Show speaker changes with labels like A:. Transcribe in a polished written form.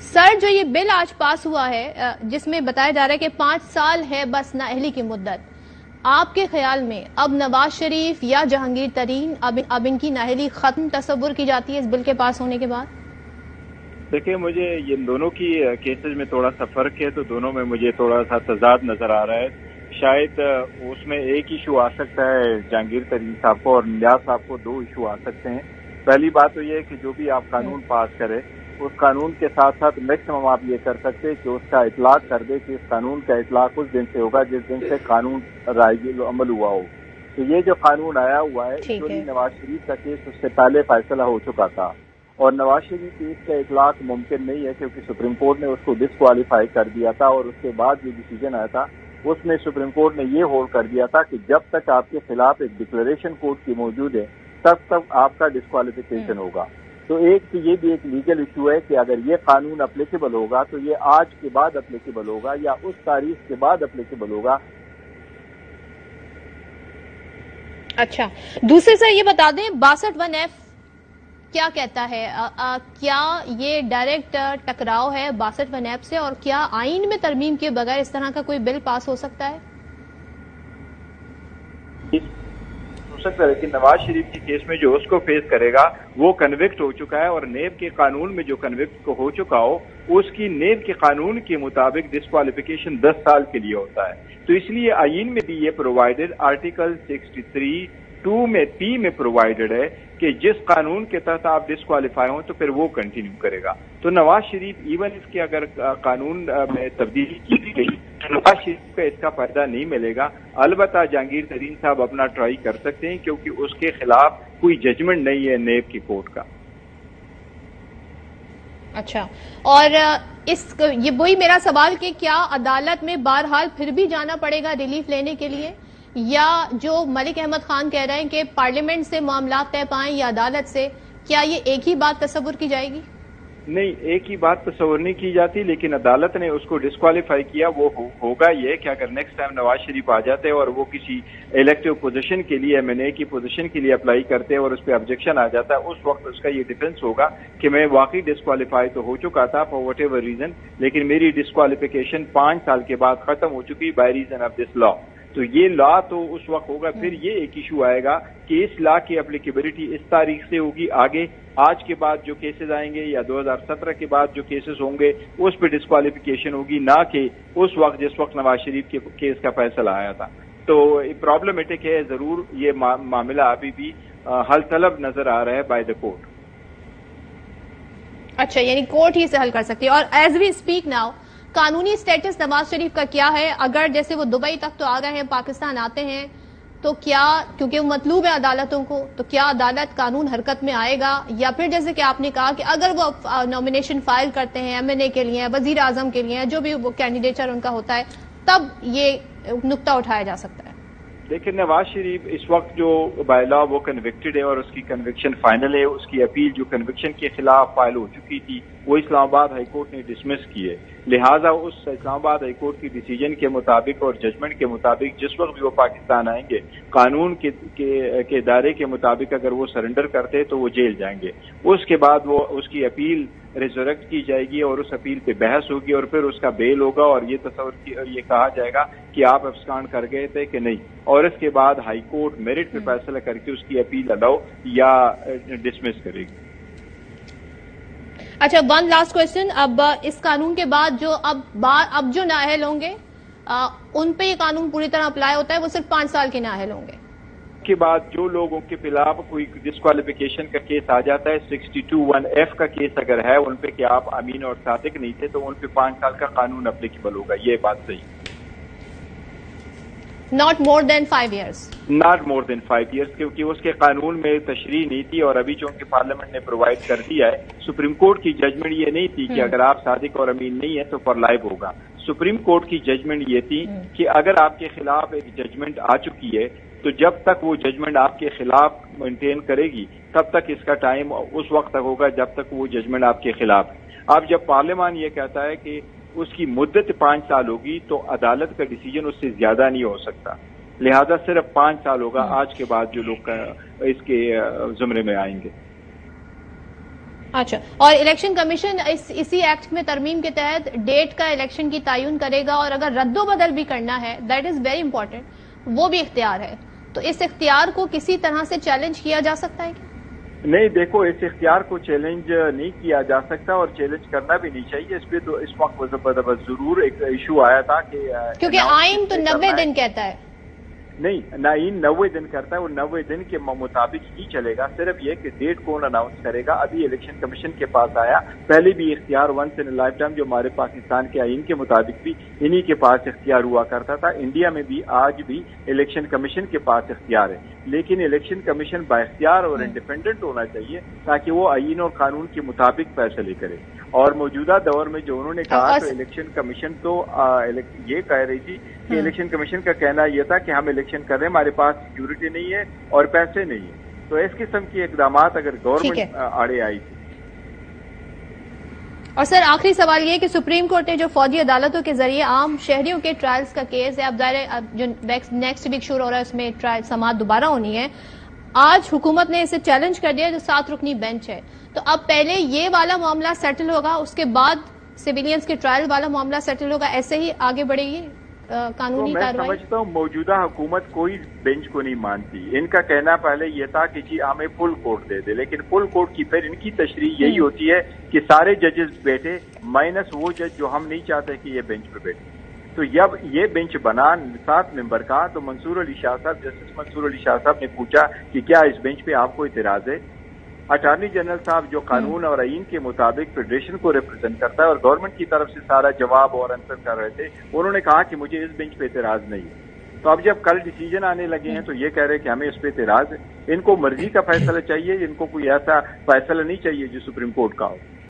A: سر جو یہ بل آج پاس ہوا ہے جس میں بتایا جا رہا ہے کہ 5 سال ہے بس نااہلی کی مدت، آپ کے خیال میں اب نواز شریف یا جہانگیر ترین اب ان کی نااہلی ختم تصور کی جاتی ہے اس بل کے پاس ہونے کے بعد؟
B: دیکھیں، مجھے یہ دونوں کی کیسز میں تھوڑا سا فرق ہے، تو دونوں میں مجھے تھوڑا سا تضاد نظر آ رہا ہے۔ شاید اس میں ایک ایشو آ سکتا ہے جہانگیر ترین صاحب کو، اور نیاز صاحب کو 2 ایشو آ سکتے ہیں۔ پہلی بات تو یہ ہے کہ جو بھی آپ قانون پاس کرے، اس قانون کے ساتھ ساتھ میکسیمم آپ یہ کر سکتے ہیں کہ اس کا اطلاق کر دے کہ اس قانون کا اطلاق اس دن سے ہوگا جس دن سے قانون رائج عمل ہوا ہو۔ تو یہ جو قانون آیا ہوا ہے، ایکچولی نواز شریف کا کیس اس سے پہلے فیصلہ ہو چکا تھا، اور نواز شریف کی اس کا اطلاق ممکن نہیں ہے کیونکہ سپریم کورٹ نے اس کو ڈسکوالیفائی کر دیا تھا، اور اس کے بعد جو ڈیسیجن آیا تھا اس میں سپریم کورٹ نے یہ ہولڈ کر دیا تھا کہ جب تک آپ کے خلاف ایک ڈکلریشن کورٹ کی موجود ہے تب تک آپ کا ڈسکوالیفیکیشن ہوگا۔ تو ایک تو یہ بھی ایک لیگل ایشو ہے کہ اگر یہ قانون اپلیکیبل ہوگا تو یہ آج کے بعد اپلیکیبل ہوگا یا اس تاریخ کے بعد اپلیکیبل ہوگا۔
A: اچھا، دوسرے سر یہ بتا دیں 62(1)F کیا کہتا ہے؟ کیا یہ ڈائریکٹ ٹکراؤ ہے 62(1)F سے، اور کیا آئین میں ترمیم کے بغیر اس طرح کا کوئی بل پاس ہو سکتا ہے؟
B: ہو سکتا ہے، لیکن نواز شریف کے کیس میں جو اس کو فیس کرے گا وہ کنوکٹ ہو چکا ہے، اور نیب کے قانون میں جو کنوکٹ ہو چکا ہو اس کی نیب کے قانون کے مطابق ڈسکوالیفیکیشن 10 سال کے لیے ہوتا ہے۔ تو اس لیے آئین میں بھی یہ پرووائڈڈ، آرٹیکل 63(2) میں پی میں پرووائڈڈ ہے کہ جس قانون کے تحت آپ ڈسکوالیفائی ہوں تو پھر وہ کنٹینیو کرے گا۔ تو نواز شریف ایون اس کے اگر قانون میں تبدیلی کی گئی تو نواز شریف کا اس کا فائدہ نہیں ملے گا۔ البتہ جہانگیر ترین صاحب اپنا ٹرائی کر سکتے ہیں کیونکہ اس کے خلاف کوئی ججمنٹ نہیں ہے نیب کی کورٹ کا۔
A: اچھا، اور یہ وہی میرا سوال کہ کیا عدالت میں بہرحال پھر بھی جانا پڑے گا ریلیف لینے کے لیے، یا جو ملک احمد خان کہہ رہے ہیں کہ پارلیمنٹ سے معاملات طے پائیں یا عدالت سے، کیا یہ ایک ہی بات تصور کی جائے گی؟
B: نہیں، ایک ہی بات تصور نہیں کی جاتی، لیکن عدالت نے اس کو ڈسکوالیفائی کیا۔ وہ ہوگا یہ کہ اگر نیکسٹ ٹائم نواز شریف آ جاتے اور وہ کسی الیکٹیو پوزیشن کے لیے، M&A کی پوزیشن کے لیے اپلائی کرتے اور اس پہ آبجیکشن آ جاتا ہے، اس وقت اس کا یہ ڈیفنس ہوگا کہ میں واقعی ڈسکوالیفائی تو ہو چکا تھا فار وٹ ایور ریزن، لیکن میری ڈسکوالیفیکیشن 5 سال کے بعد ختم ہو چکی بائی ریزن آف دس لا۔ تو یہ لا تو اس وقت ہوگا۔ پھر یہ ایک ایشو آئے گا کہ اس لا کی اپلیکیبلٹی اس تاریخ سے ہوگی، آگے آج کے بعد جو کیسز آئیں گے یا 2017 کے بعد جو کیسز ہوں گے اس پہ ڈسکوالیفیکیشن ہوگی، نہ کہ اس وقت جس وقت نواز شریف کے کیس کا فیصلہ آیا تھا۔ تو پرابلمٹک ہے، ضرور یہ معاملہ ابھی بھی حل طلب نظر آ رہا ہے بائی دا کورٹ۔
A: اچھا، یعنی کورٹ ہی سے حل کر سکتی ہے۔ اور ایز وی اسپیک ناؤ قانونی سٹیٹس نواز شریف کا کیا ہے؟ اگر جیسے وہ دبئی تک تو آ گئے ہیں، پاکستان آتے ہیں تو کیا، کیونکہ وہ مطلوب ہے عدالتوں کو، تو کیا عدالت قانون حرکت میں آئے گا، یا پھر جیسے کہ آپ نے کہا کہ اگر وہ نامینیشن فائل کرتے ہیں M&A کے لیے، وزیر اعظم کے لیے، جو بھی وہ کینڈیڈیچر ان کا ہوتا ہے، تب یہ نقطہ اٹھایا جا سکتا ہے؟
B: دیکھیں، نواز شریف اس وقت جو بائی لا وہ کنوکٹڈ ہے اور اس کی کنوکشن فائنل ہے۔ اس کی اپیل جو کنوکشن کے خلاف فائل ہو چکی تھی وہ اسلام آباد ہائی کورٹ نے ڈسمس کی ہے، لہٰذا اس اسلام آباد ہائی کورٹ کی ڈیسیجن کے مطابق اور ججمنٹ کے مطابق جس وقت بھی وہ پاکستان آئیں گے قانون کے دائرے کے مطابق اگر وہ سرنڈر کرتے تو وہ جیل جائیں گے۔ اس کے بعد وہ اس کی اپیل ریزوریکٹ کی جائے گی اور اس اپیل پہ بحث ہوگی اور پھر اس کا بیل ہوگا، اور یہ کہا جائے گا کہ آپ ابسکانڈ کر گئے تھے کہ نہیں، اور اس کے بعد ہائی کورٹ میرٹ پہ فیصلہ کر کے اس کی اپیل الاؤ یا ڈسمس کرے گی۔
A: اچھا، ون لاسٹ کوشچن، اب اس قانون کے بعد جو اب جو نااہل ہوں گے ان پہ یہ قانون پوری طرح اپلائی ہوتا ہے، وہ صرف 5 سال کے نااہل ہوں گے؟
B: کے بعد جو لوگوں کے خلاف کوئی ڈسکوالیفیکیشن کا کیس آ جاتا ہے، 62(1)F کا کیس اگر ہے ان پہ کہ آپ امین اور صادق نہیں تھے، تو ان پہ 5 سال کا قانون اپلیکیبل ہوگا۔ یہ بات صحیح،
A: not more than 5 years,
B: not more than 5 years, کیونکہ اس کے قانون میں تشریح نہیں تھی، اور ابھی چونکہ پارلیمنٹ نے پرووائڈ کر دیا ہے۔ سپریم کورٹ کی ججمنٹ یہ نہیں تھی کہ اگر آپ صادق اور امین نہیں ہیں تو فار لائف ہوگا۔ سپریم کورٹ کی ججمنٹ یہ تھی کہ اگر آپ کے خلاف ایک ججمنٹ آ چکی ہے تو جب تک وہ ججمنٹ آپ کے خلاف مینٹین کرے گی تب تک اس کا ٹائم اس وقت تک ہوگا جب تک وہ ججمنٹ آپ کے خلاف ہے۔ اب جب پارلیمان یہ کہتا ہے کہ اس کی مدت 5 سال ہوگی تو عدالت کا ڈیسیجن اس سے زیادہ نہیں ہو سکتا، لہذا صرف 5 سال ہوگا آج کے بعد جو لوگ اس کے زمرے میں آئیں گے۔
A: اچھا، اور الیکشن کمیشن اسی ایکٹ میں ترمیم کے تحت ڈیٹ کا الیکشن کی تعین کرے گا، اور اگر رد و بدل بھی کرنا ہے دیٹ از ویری امپورٹنٹ، وہ بھی اختیار ہے، تو اس اختیار کو کسی طرح سے چیلنج کیا جا سکتا ہے کیا؟
B: نہیں، دیکھو اس اختیار کو چیلنج نہیں کیا جا سکتا اور چیلنج کرنا بھی نہیں چاہیے. اس پہ تو اس وقت ضرور ایک ایشو آیا تھا کہ
A: کیونکہ آئین تو 90 دن کہتا ہے.
B: نہیں، آئین 90 دن کرتا ہے، وہ 90 دن کے مطابق ہی چلے گا. صرف یہ کہ ڈیٹ کون اناؤنس کرے گا ابھی الیکشن کمیشن کے پاس آیا. پہلے بھی اختیار ونس ان لائف ٹائم جو ہمارے پاکستان کے آئین کے مطابق بھی انہی کے پاس اختیار ہوا کرتا تھا. انڈیا میں بھی آج بھی الیکشن کمیشن کے پاس اختیار ہے، لیکن الیکشن کمیشن با اختیار اور انڈیپینڈنٹ ہونا چاہیے تاکہ وہ آئین اور قانون کے مطابق فیصلے کرے. اور موجودہ دور میں جو انہوں نے کہا تو الیکشن کمیشن تو یہ کہہ رہی تھی کہ الیکشن کمیشن کا کہنا یہ تھا کہ ہم الیکشن کر رہے ہیں، ہمارے پاس سیکیورٹی نہیں ہے اور پیسے نہیں ہیں. تو اس قسم کی اقدامات اگر گورنمنٹ آڑے آئی تھی.
A: اور سر آخری سوال یہ کہ سپریم کورٹ نے جو فوجی عدالتوں کے ذریعے عام شہریوں کے ٹرائلز کا کیس ہے، اب ظاہر جو نیکسٹ ویک شروع ہو رہا ہے اس میں ٹرائل سماعت دوبارہ ہونی ہے، آج حکومت نے اسے چیلنج کر دیا جو 7 رکنی بینچ ہے. تو اب پہلے یہ والا معاملہ سیٹل ہوگا، اس کے بعد سویلینز کے ٹرائل والا معاملہ سیٹل ہوگا، ایسے ہی آگے بڑھے گی قانونی کارروائی؟
B: میں سمجھتا ہوں موجودہ حکومت کوئی بینچ کو نہیں مانتی. ان کا کہنا پہلے یہ تھا کہ جی ہمیں فل کورٹ دے دے، لیکن فل کورٹ کی پھر ان کی تشریح یہی ہوتی ہے کہ سارے ججز بیٹھے مائنس وہ جج جو ہم نہیں چاہتے کہ یہ بینچ پہ بیٹھے. تو جب یہ بینچ بنا 7 ممبر کا تو منصور علی شاہ صاحب، جسٹس منصور علی شاہ صاحب نے پوچھا کہ کیا اس بینچ پہ آپ کو اعتراض ہے؟ اٹارنی جنرل صاحب جو قانون اور آئین کے مطابق فیڈریشن کو ریپرزینٹ کرتا ہے اور گورنمنٹ کی طرف سے سارا جواب اور آنسر کر رہے تھے، انہوں نے کہا کہ مجھے اس بینچ پہ اعتراض نہیں ہے. تو اب جب کل ڈیسیجن آنے لگے ہیں تو یہ کہہ رہے کہ ہمیں اس پہ اعتراض ہے. ان کو مرضی کا فیصلہ چاہیے، ان کو کوئی ایسا فیصلہ نہیں چاہیے جو سپریم کورٹ کا ہو.